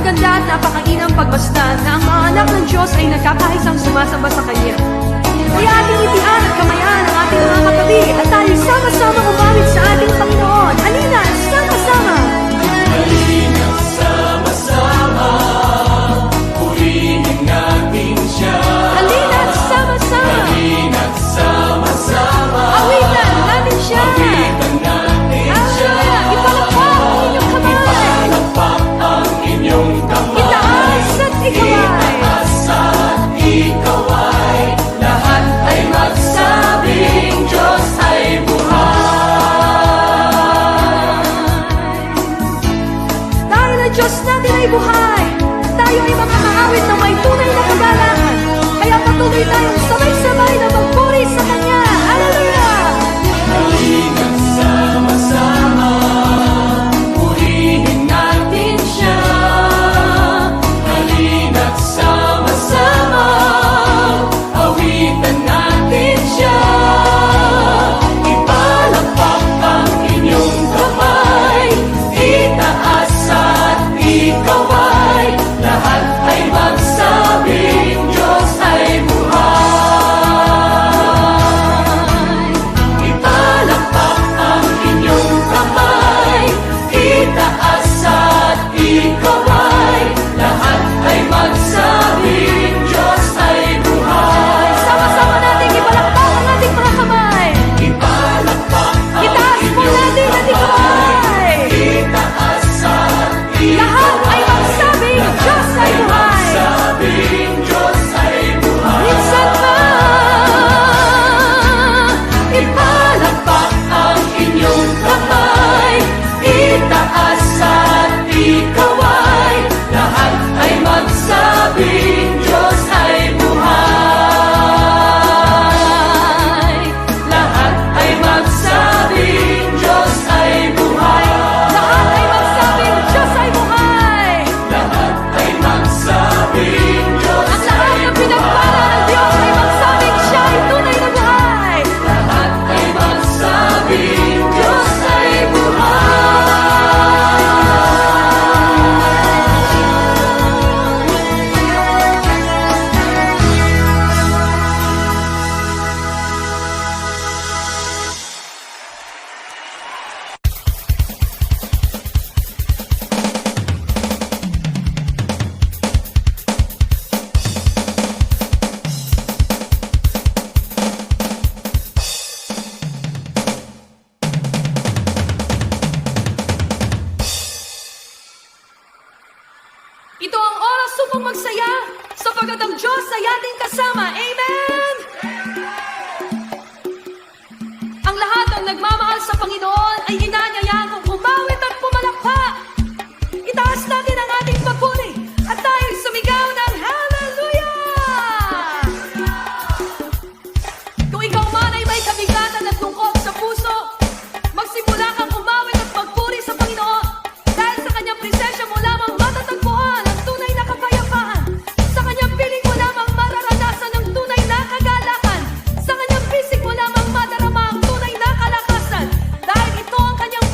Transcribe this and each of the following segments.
napakaganda at napakainang pagmasdan na ang mga anak ng Diyos ay nagkakaisang sumasamba sa Kanya. Kaya ating itian at kamayan ang ating mga katabi at tayo sama-sama umawit sa ating Panginoon. Halina, sama-sama! Halina, sama-sama, purihin natin siya. Halina, sama-sama! Halina, sama-sama, Awitan natin siya! awitan natin siya. Ipalakpak ang inyong kamay! Ipalakpak ang inyong kamay. Itaas at ikaway! Itaas at ikaway. Lahat ay magsabing Diyos ay buhay. Dahil ang Diyos natin ay buhay, tayo ay makakaawit ng may tunay na kagalangan. Kaya patuloy tayong sabay-sabay na magpuri sa Kanya. Hallelujah! Halina, sama-sama, purihin natin siya. Halina't sama-sama, awitan natin siya. Ipalakpak ang inyong kamay, itaas at ikaway. Lahat ay magsabing Diyos ay buhay. Ipalakpak ang inyong kamay, itaas at ikaway. Lahat ay magsabing Diyos ay buhay. Sama-sama nating ipalakpak ang ating mga kamay. Ipalakpak ang Itaas po inyong natin at ikaway. itaas at Lahat ay magsabing Diyos ay buhay. magsabing Diyos ay buhay. Minsan pa, Ipalakpak ang inyong kamay, itaas at ikaway. Lahat ay magsabing Diyos ay buhay. Lahat ay magsabing Diyos ay buhay. lahat ay magsabing Diyos ay buhay. Lahat ay magsabing Diyos Ang lahat ng pinagpala ng Diyos ay magsabing siya ay tunay na buhay. lahat ay magsabing Diyos ay Ito ang oras upang magsaya sapagkat ang Diyos ay ating kasama. Amen! Ang lahat ng nagmamahal sa Panginoon ay inanyayaan kong umawit at pumalakpak. Itaas natin ang ating papuri at tayo'y sumigaw ng Hallelujah! Kung ikaw man ay may kabigatan at lungkot sa puso, magsimula kang umawit at magpuri sa Panginoon dahil sa kanyang presensya mo lamang matatagpuan ang tunay na kapayapaan. Sa kanyang piling mo lamang mararanasan ang tunay na kagalakan. Sa kanyang pisik mo lamang madarama ang tunay na kalakasan. Dahil ito ang kanyang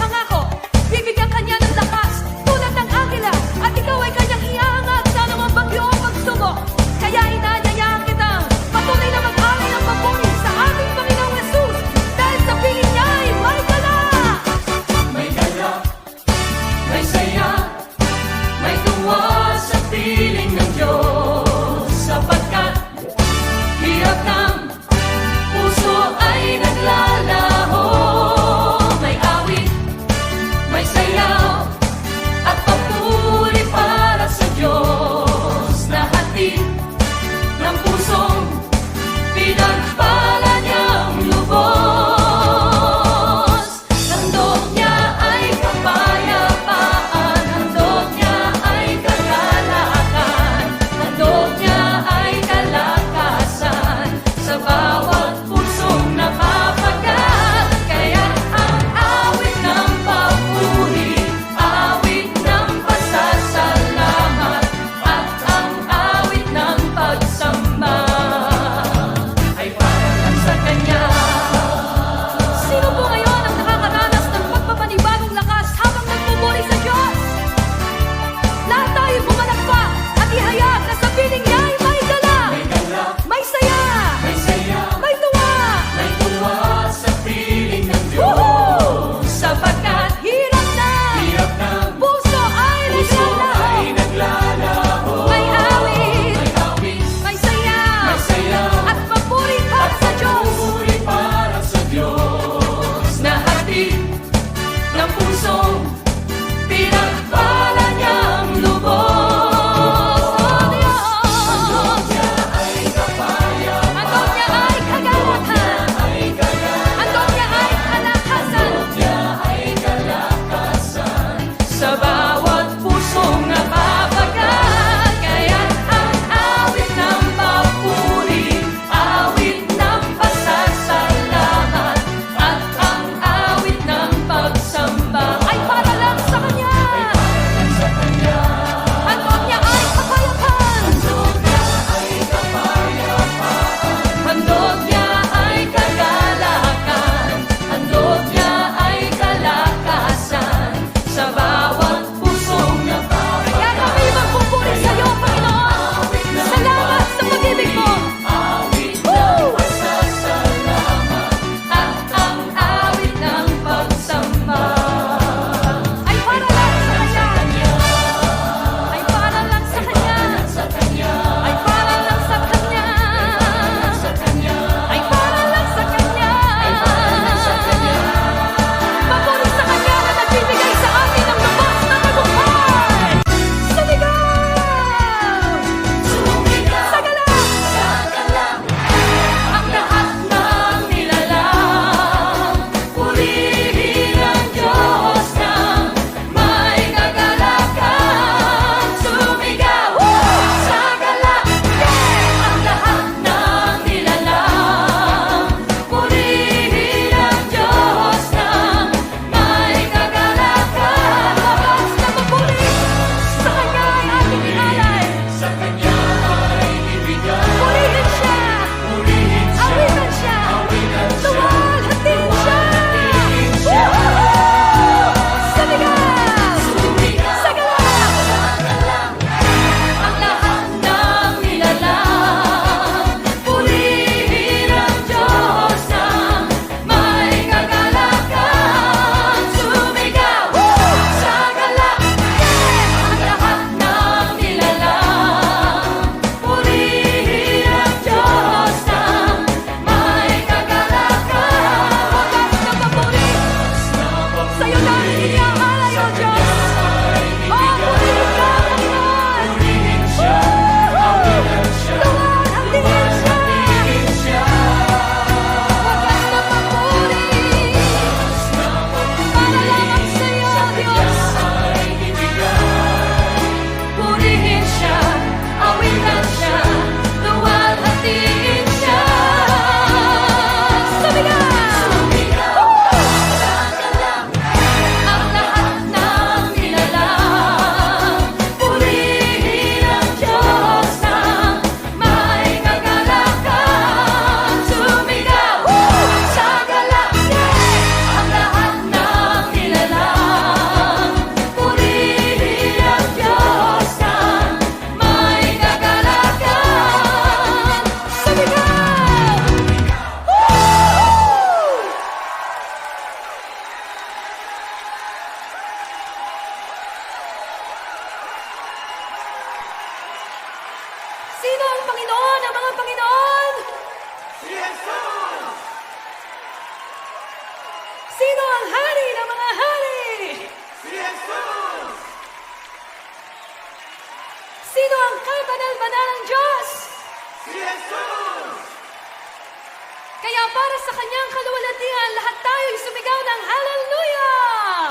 para sa kanyang kaluwalhatian, lahat tayo'y sumigaw ng Hallelujah!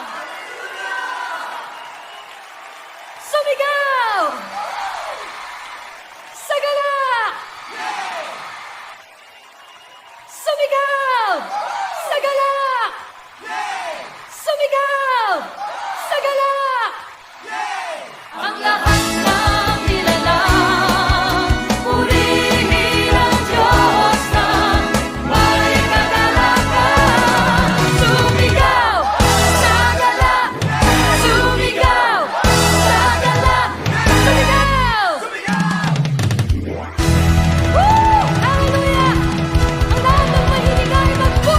Sumigaw! Sagala! Sumigaw! Sagala! Sumigaw! Sagala! Ang lahat ng nilalang, purihin ang Diyos na may kagalakan. Sumigaw! Sagala! Sumigaw! Sagala! Sumigaw! Woo! Hallelujah! Ang lahat ng mahilig ay magpuri!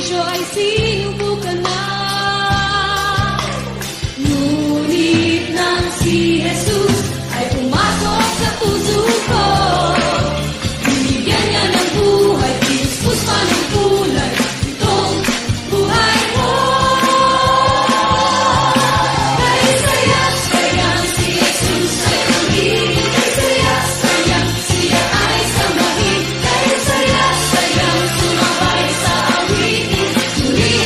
sakripisyo ay sinubukan na. Ngunit nang si Jesus ay pumasok sa puso ko, binigyan niya ng buhay, Diyos pa ng kulay, itong buhay ko. Kay sayang si Jesus ay pag-ibig, kay sayang siya ay samahin, kay sayang sumabay sa awitin, surihan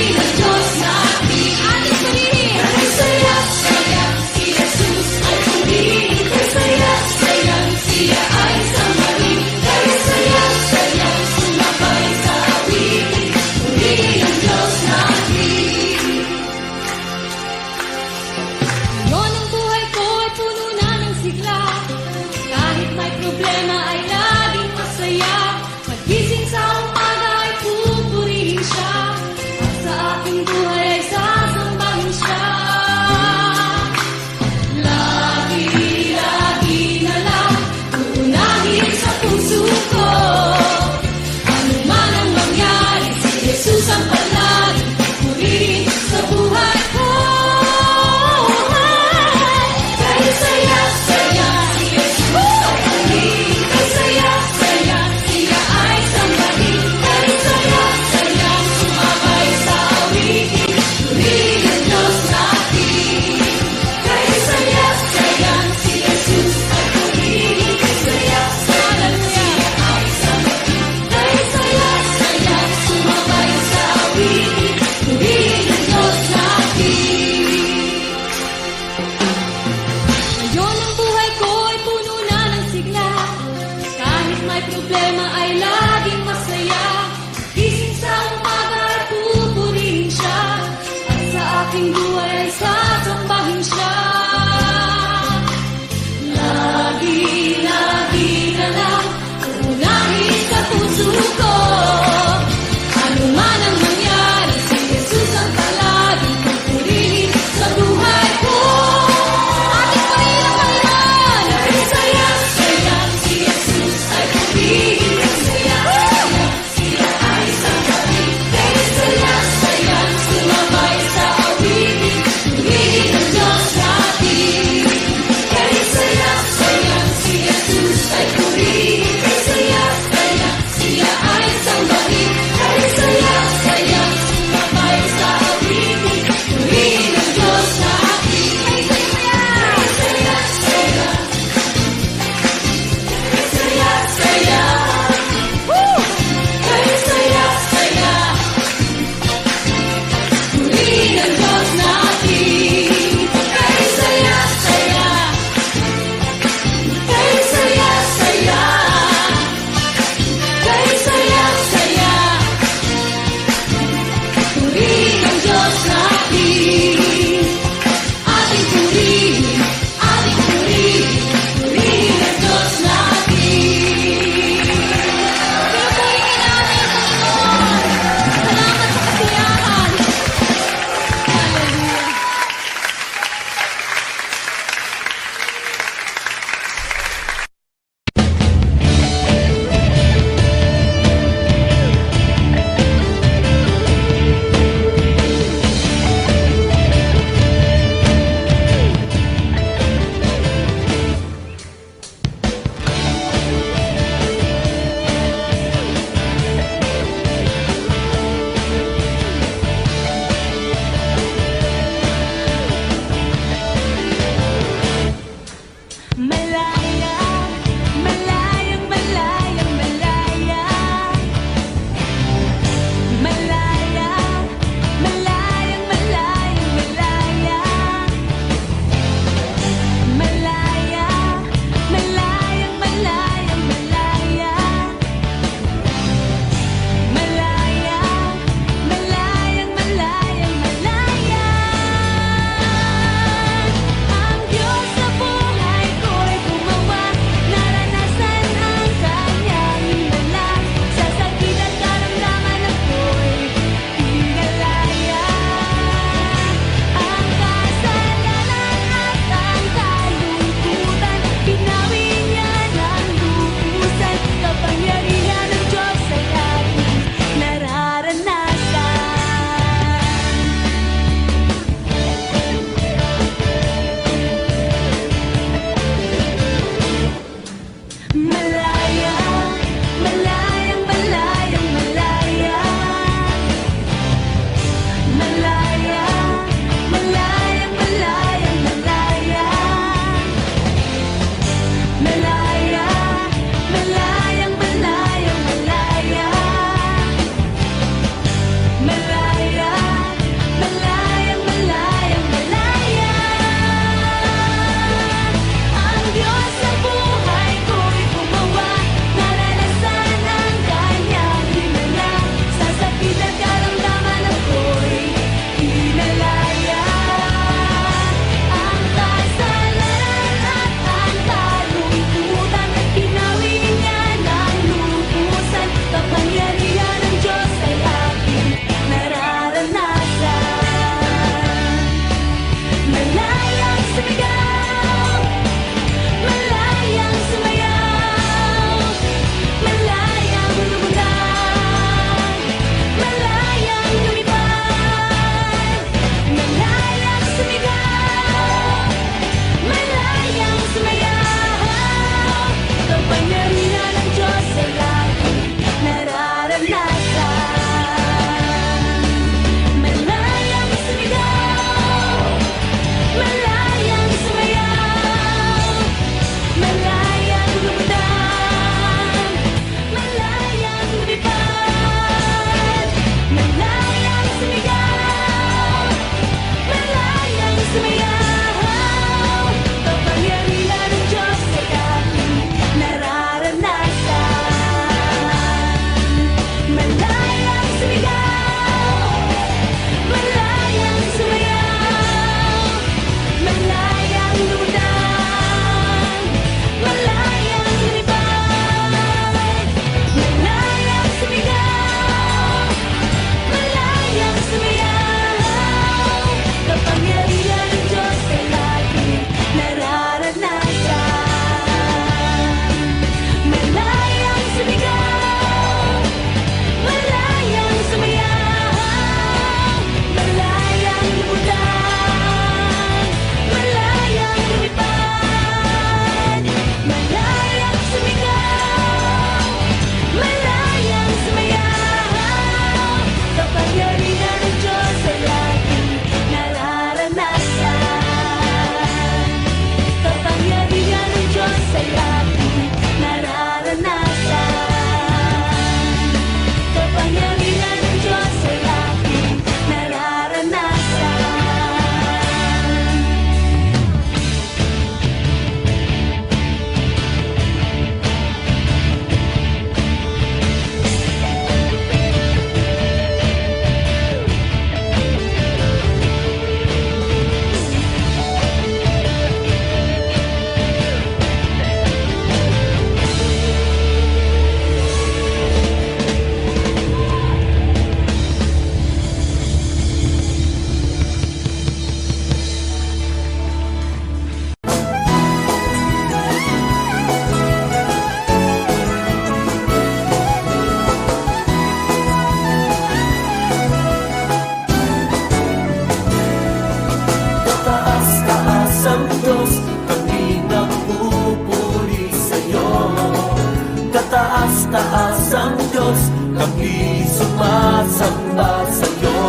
taas ang Diyos, kami sumasamba sa'yo.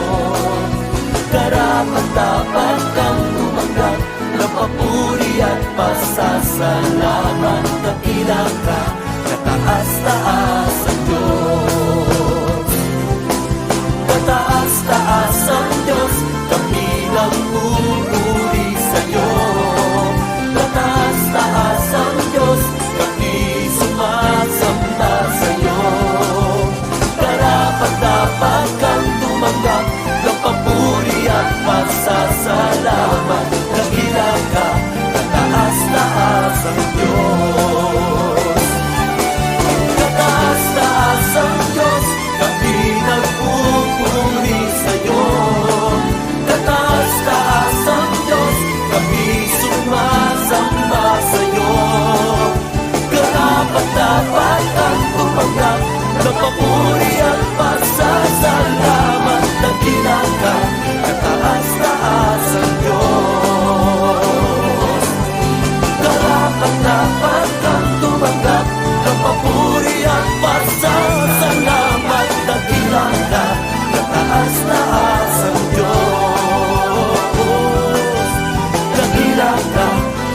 Karapat-dapat kang tumanggap ng papuri at pasasalamat. Dakila ka, kataas-taas ang Diyos. Kataas-taas ang Diyos, kami nagpupuri sa'yo. Kataas-taas ang Diyos, kami sumasamba sa'yo. Karapat-dapat kang tumanggap ng papuri at pasasalamat. Dakila ka, kataas-taas ang Diyos. Kataas-taas ang Diyos, kami nagpupuri sa'yo. Kataas-taas ang Diyos, kami sumasamba sa'yo. Karapat-dapat kang tumanggap ng papuri at pasasalamat. Dakila ka, kataas-taas ang Diyos. Karapat-dapat kang tumanggap ng papuri at pasasalamat. Dakila ka, kataas-taas ang Diyos. Dakila ka,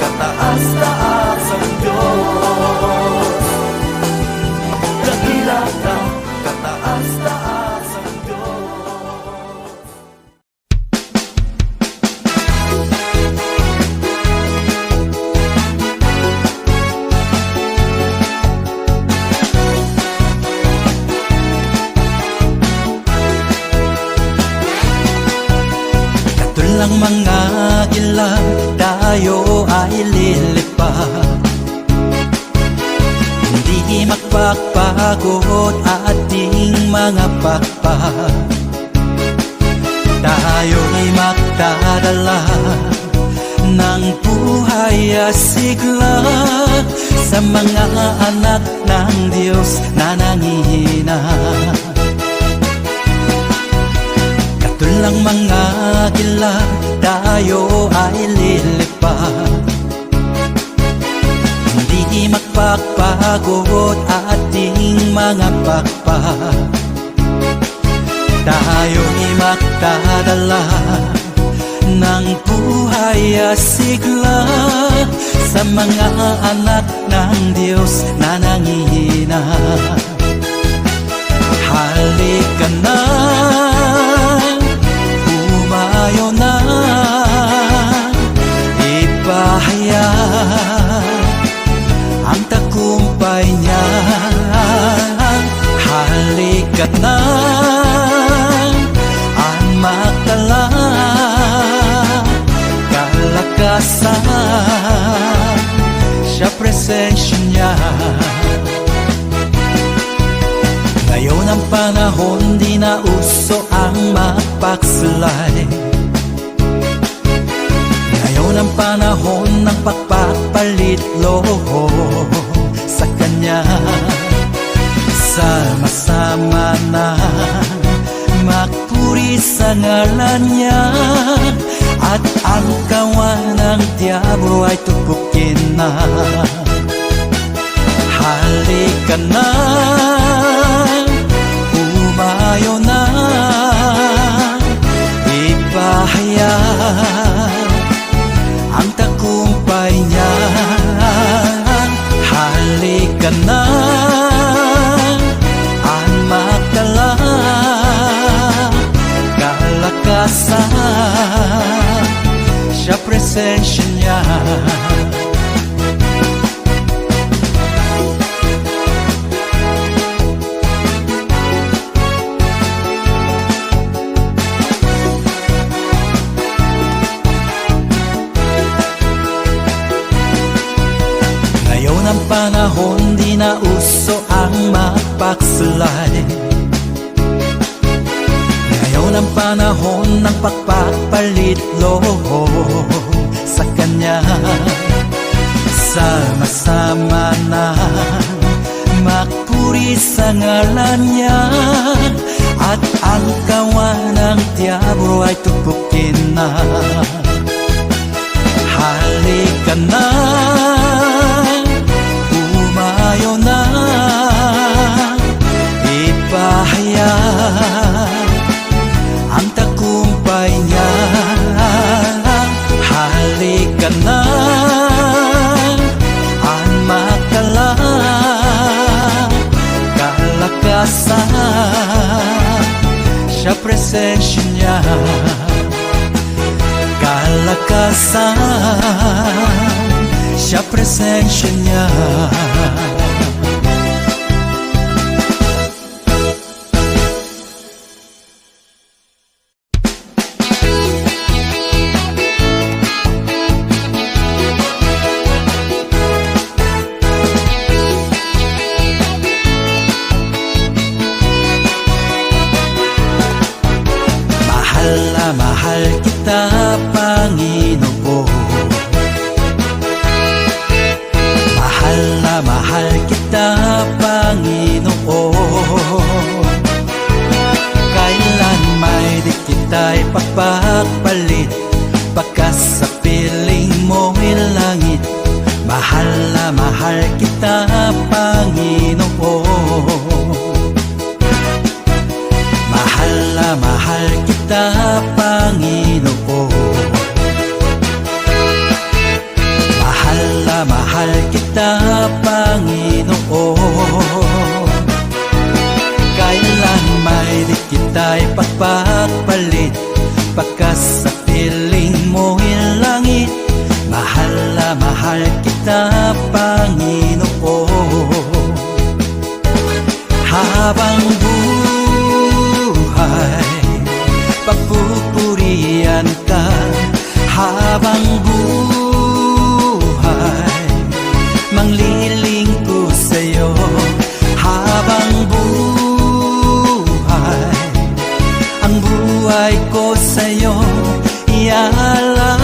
kataas-taas ang Diyos. Dakila ka, kataas-taas ang Diyos. Katulang mga ilang tayo ay lilipad, hindi magpapagod ating mga pakpak. Tayo'y magdadala ng buhay at sigla sa mga anak ng Diyos na nangihina. Katulang mga dilag, tayo ay lilipad, hindi magpapagod ating mga pakpak. Tayo'y magdadala ng buhay at sigla sa mga anak ng Diyos na nangihina. Halika na, humayo na, ipahayag ang tagumpay niya. Halika na, ang magdala kalakasan, siya presensya niya. Ngayon ang panahon, di na uso ang magpaksulay. Ngayon ang panahon ng pagpapalit loob sa Kanya. Sama-sama na magpuri sa ngalan niya, at ang kawan ng diablo ay tupukin na. Halika na, humayo na, ipahayag ang tagumpay niya. Halika na, ang magdala kalakasan, siya presensya niya. Ngayon ang panahon, di na uso ang magpaksulay. Ngayon ang panahon ng pagpapalit loob sa Kanya. Sama-sama na magpuri sa ngalan niya, at ang kawan ng diablo ay tupukin na. Halika na, humayo na, kalakasan sa presensya niya. Mahal na mahal kita, Panginoon. Mahal na mahal kita, Panginoon. Kailan may di kita'y pagpapalit, pagkas sa piling mo'y langit. Mahal na mahal kita, Panginoon. Mahal na mahal kita, Panginoon. Mahal na mahal kita, Panginoon. Kailan may di kita'y pagpapalit, pagkas sa piling mo'y langit. Mahal na mahal kita, Panginoon. Habang buhay, pagpupurihan ka. Habang buhay, mangliling ko sa'yo. Habang buhay, ang buhay ko sa'yo ialay.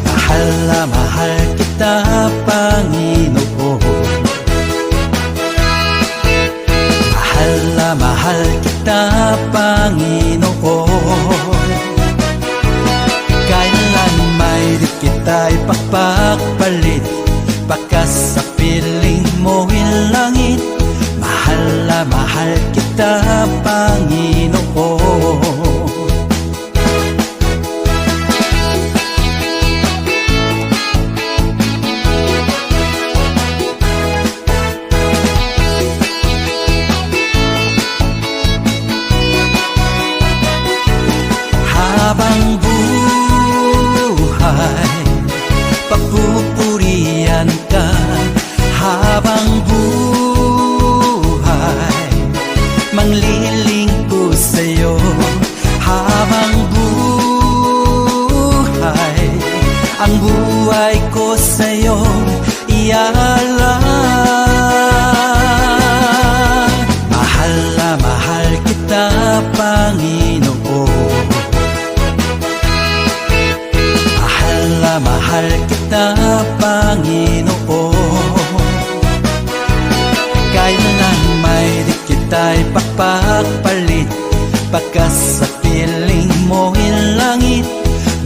Mahal na mahal kita, Panginoon. Mahal na mahal kita, Panginoon. Kailan may di kita'y pagpapalit, pagkas sa piling mo'y langit. Mahal na mahal kita, Panginoon. Habang buhay, pagpupurihan ka. Habang buhay, mangliling ko sa'yo. Habang buhay, ang buhay ko sa'yo ialay. Mahal na mahal kita, Panginoon. Mahal na mahal kita, Panginoon. Kailan may di kita'y pagpapalit, pagkas sa piling mo'y langit.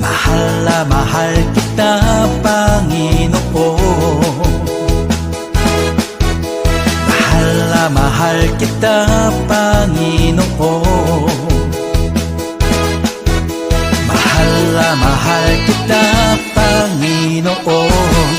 Mahal na mahal kita, Panginoon. Mahal na mahal kita, Panginoon. Mahal na mahal kita, Panginoon.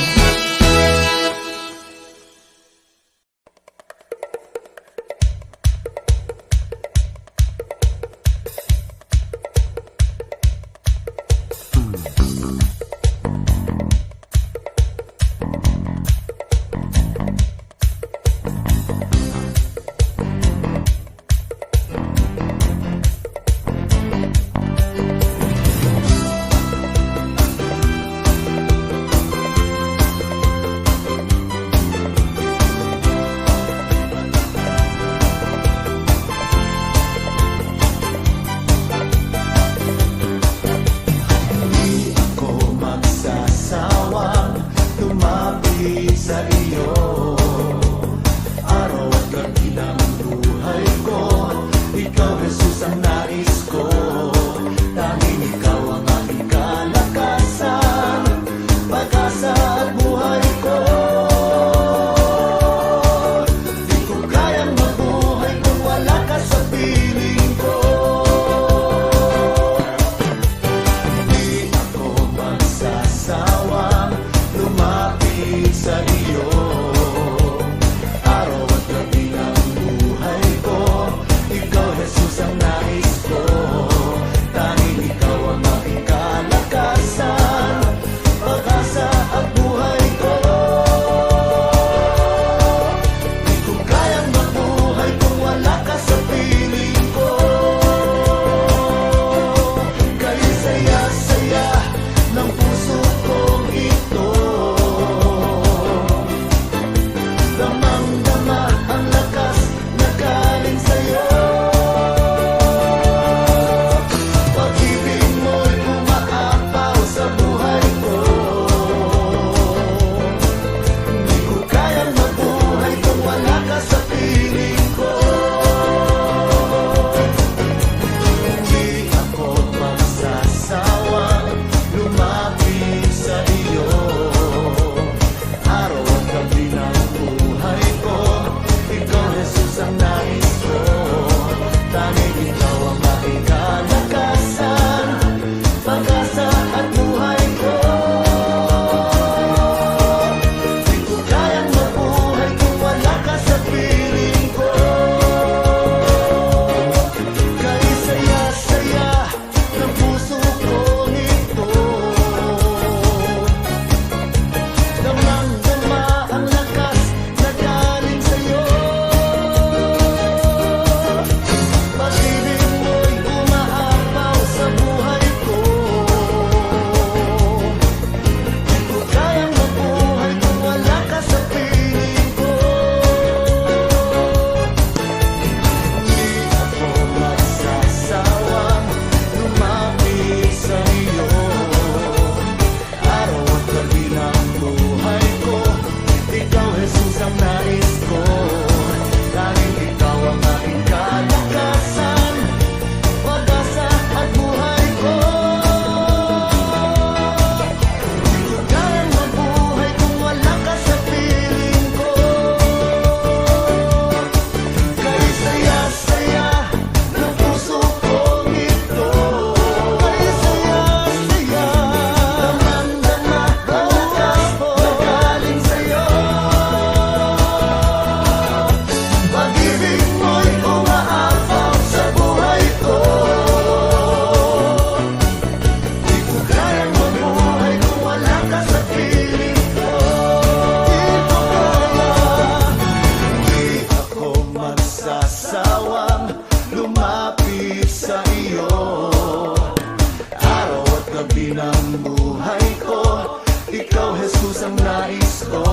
gabi ng buhay ko. Ikaw, Jesus, ang nais ko.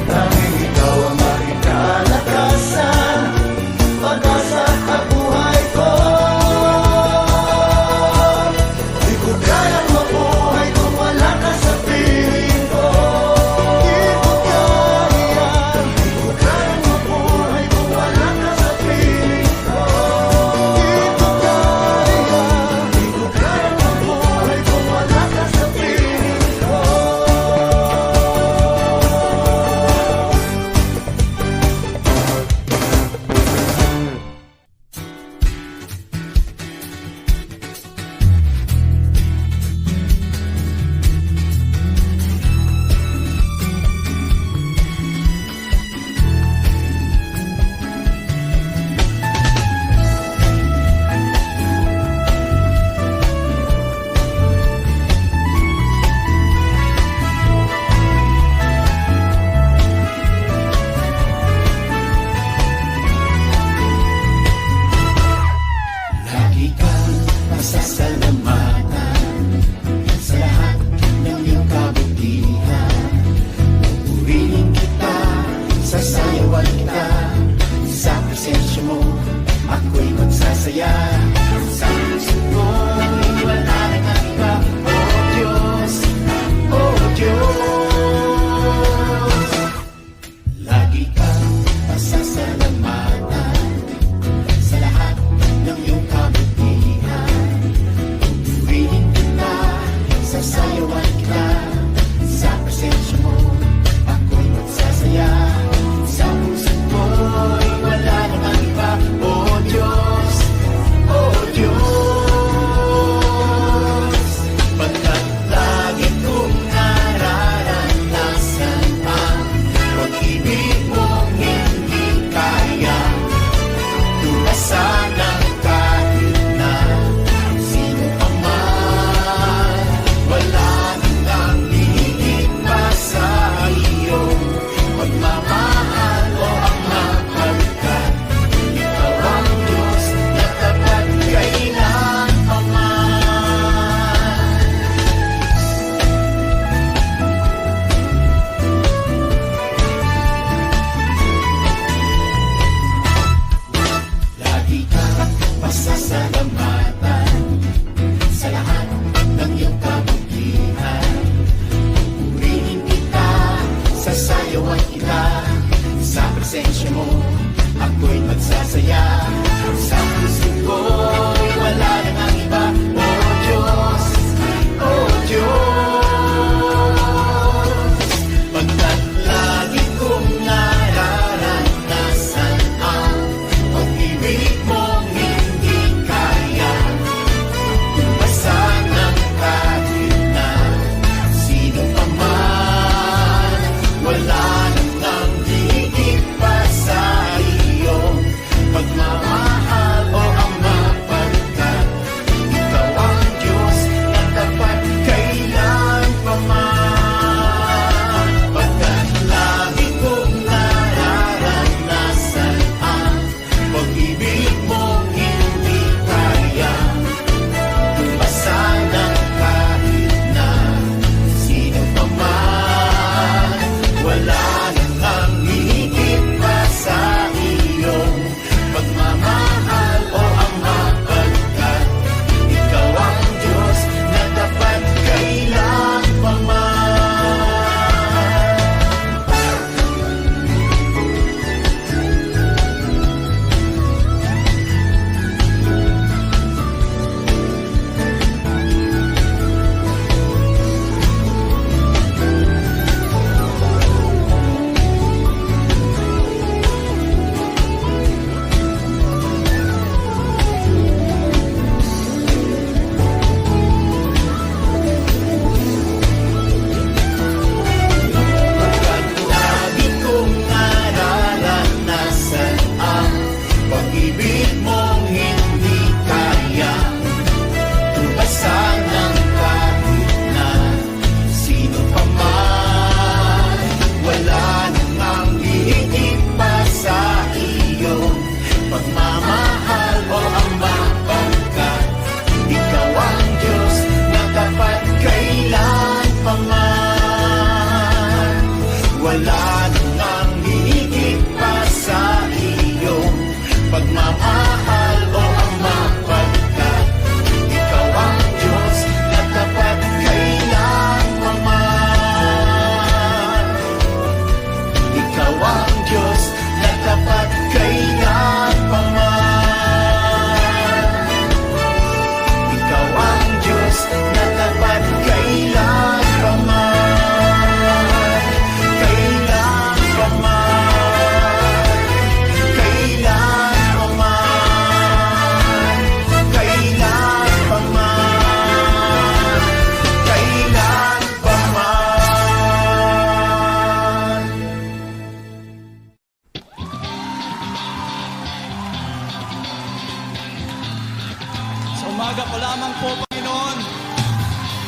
Tanging ikaw ang aking kalakasan, pag-asa at buhay ko. Di ko kayang mabuhay kung wala ka sa piling ko. Di ko kayang mabuhay kung wala ka sa piling ko. Di ko kayang mabuhay kung wala ka sa piling ko. Lagi kang masasalamatan sa lahat ng iyong kabutihan. Pupurihin kita, sasayawan kita. Sa presensya mo, ako'y magsasaya. Sa puso ko'y wala nang iba. Oh Diyos, oh Diyos. Lagi kang masasalamatan sa lahat ng iyong kabutihan. Ako lamang po, Panginoon.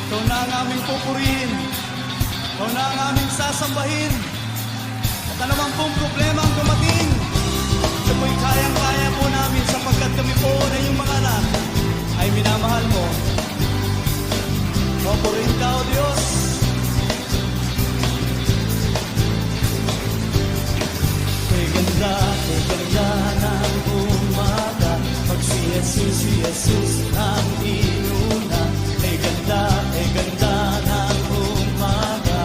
Ikaw na ang aming pupurihin. Ikaw na ang aming sasambahin. At anumang pong problema ang dumating, ito po'y kayang-kaya po namin sapagkat kami po na yung mga anak ay minamahal mo. Pupurihin ka, O Diyos. Kay ganda ng umaga, pag si Jesus ang inuna. Kay ganda ng umaga,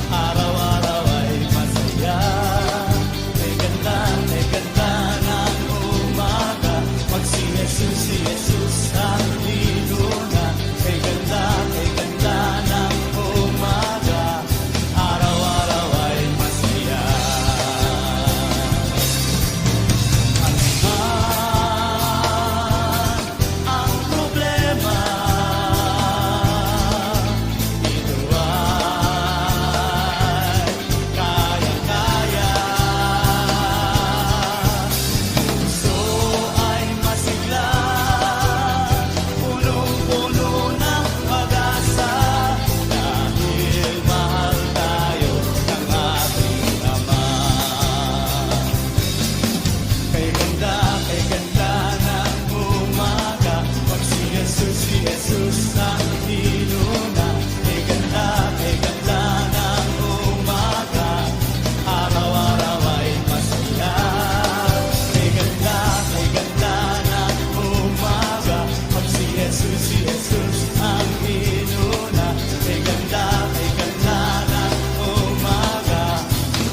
araw-araw ay masaya. Kay ganda ng umaga, pag si Jesus ang inuna. Kay ganda ng umaga, araw-araw ay masaya. Ang problema, ito ay kaya-kaya. Puso ay masigla, punong-puno ng pag-asa, dahil mahal tayo ng ating Ama. Kay ganda ng umaga, pag si Jesus ang inuna. Kay ganda ng umaga, araw-araw ay masaya. Kay ganda ng umaga, pag si Jesus ang inuna. Kay ganda ng umaga,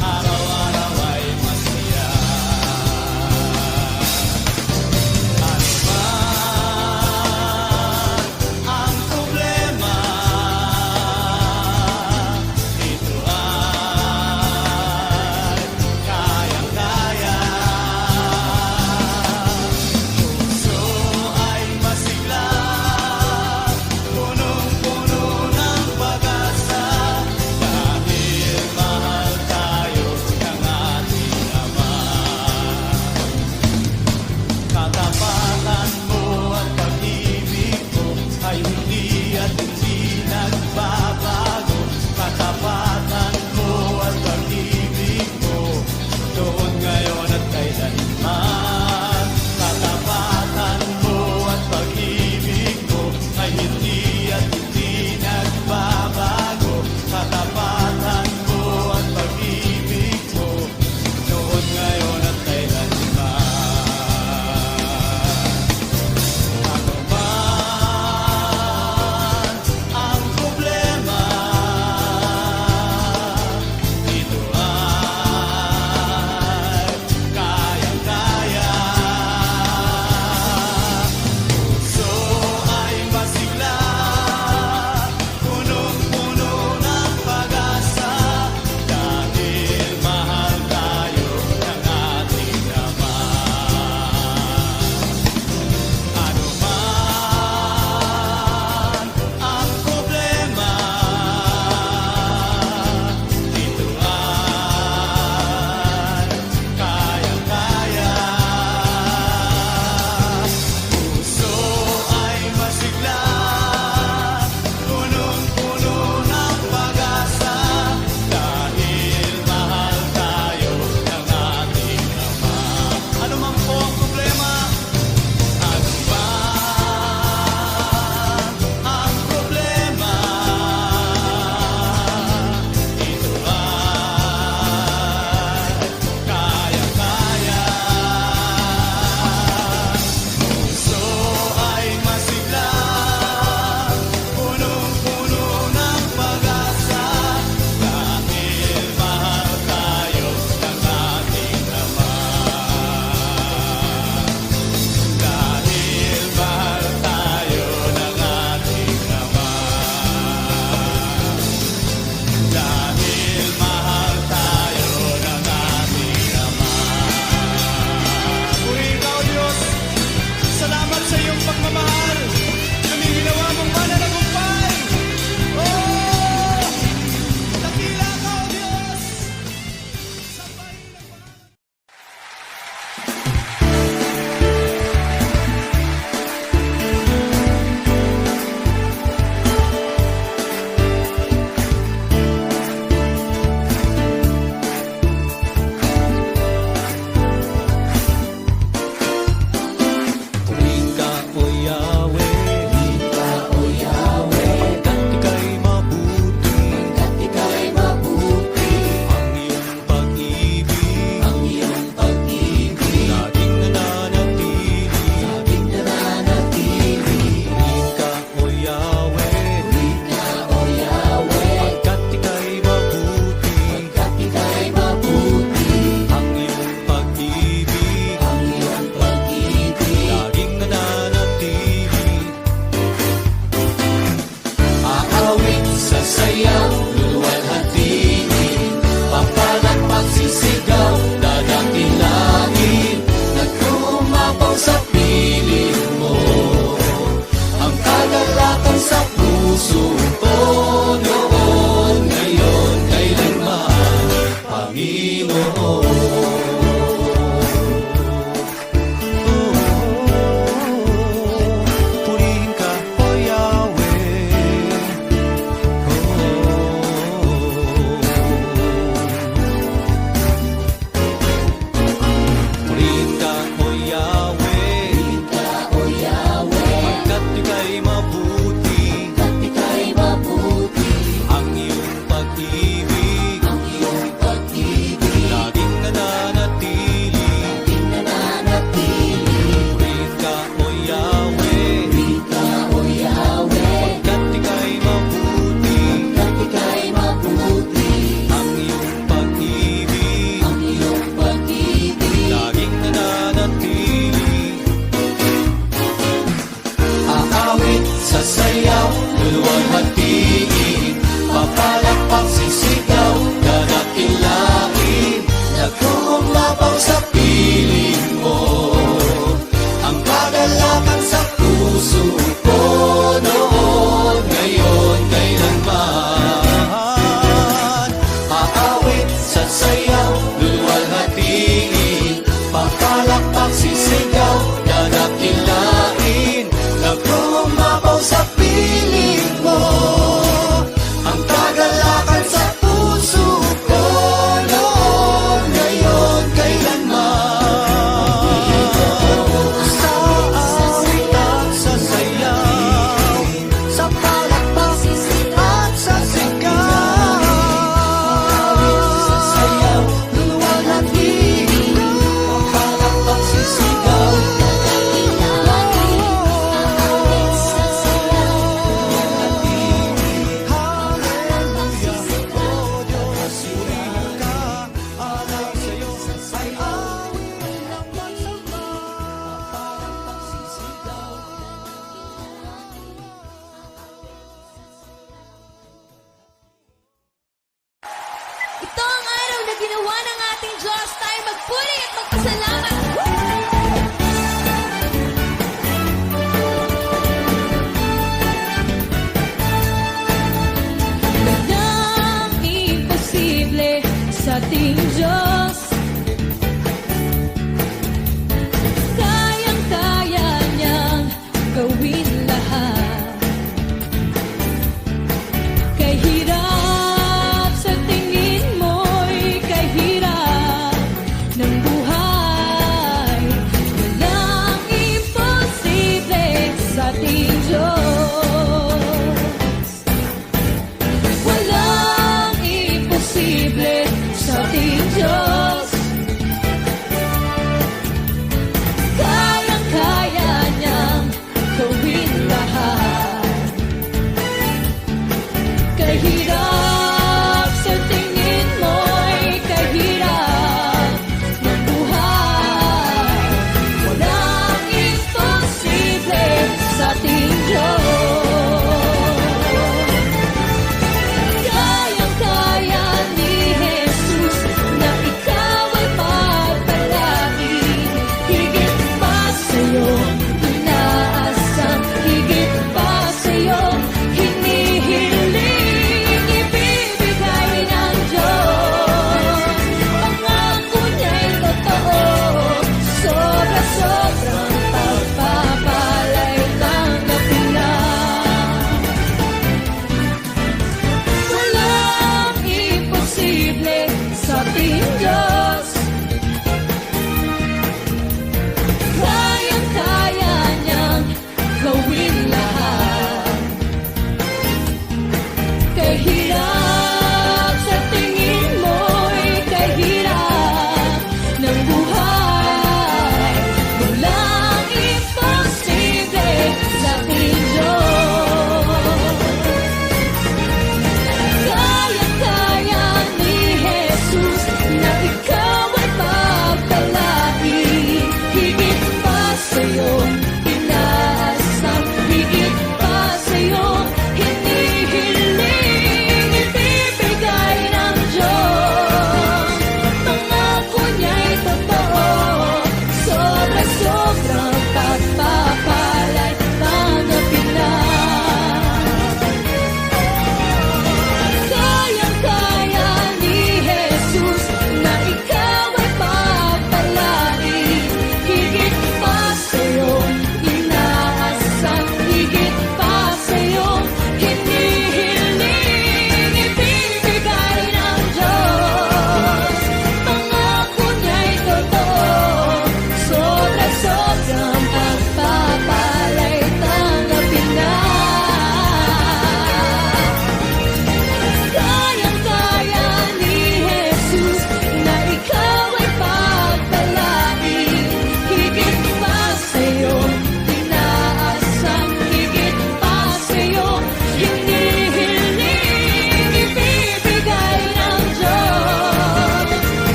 araw-araw ay masaya. Ang problema, ito ay kayang-kaya. Puso ay masigla, umapaw sa piling mo. Ang kagalakan sa puso ko noon, ngayon, kailanman. Sa awit at sa sayaw, sa palakpak at sa sigaw. Luwalhati, palakpak sisigaw. Ito ang araw na ginawa ng ating Diyos. Tayo magpuri at magpasalamat